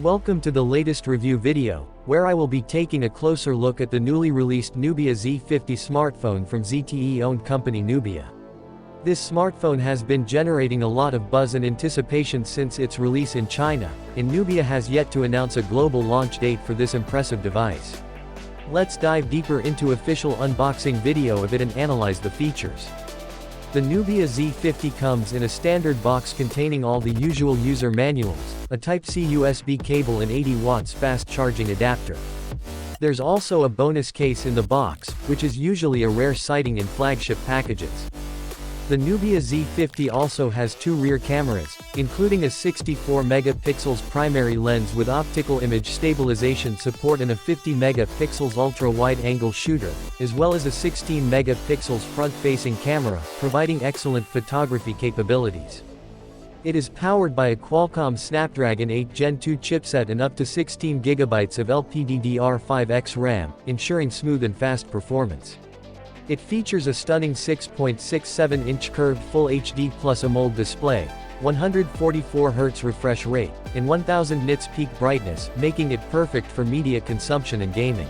Welcome to the latest review video, where I will be taking a closer look at the newly released Nubia Z50 smartphone from ZTE-owned company Nubia. This smartphone has been generating a lot of buzz and anticipation since its release in China, and Nubia has yet to announce a global launch date for this impressive device. Let's dive deeper into official unboxing video of it and analyze the features. The Nubia Z50 comes in a standard box containing all the usual user manuals, a Type-C USB cable and 80 watts fast charging adapter. There's also a bonus case in the box, which is usually a rare sighting in flagship packages. The Nubia Z50 also has two rear cameras, including a 64-megapixels primary lens with optical image stabilization support and a 50-megapixels ultra-wide-angle shooter, as well as a 16-megapixels front-facing camera, providing excellent photography capabilities. It is powered by a Qualcomm Snapdragon 8 Gen 2 chipset and up to 16 GB of LPDDR5X RAM, ensuring smooth and fast performance. It features a stunning 6.67-inch curved Full HD Plus AMOLED display, 144 Hz refresh rate, and 1000 nits peak brightness, making it perfect for media consumption and gaming.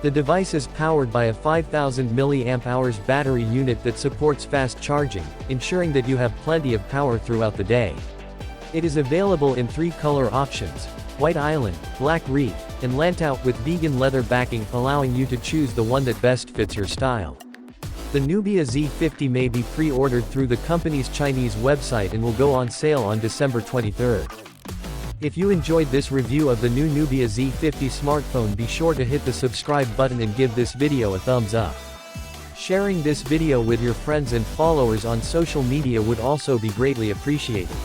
The device is powered by a 5000 mAh battery unit that supports fast charging, ensuring that you have plenty of power throughout the day. It is available in 3 color options: White Island, Black Reef, and Lantout with vegan leather backing, allowing you to choose the one that best fits your style. The Nubia Z50 may be pre-ordered through the company's Chinese website and will go on sale on December 23rd. If you enjoyed this review of the new Nubia Z50 smartphone, be sure to hit the subscribe button and give this video a thumbs up. Sharing this video with your friends and followers on social media would also be greatly appreciated.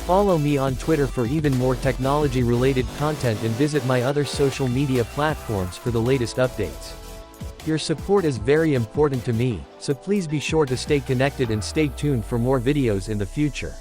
Follow me on Twitter for even more technology-related content and visit my other social media platforms for the latest updates. Your support is very important to me, so please be sure to stay connected and stay tuned for more videos in the future.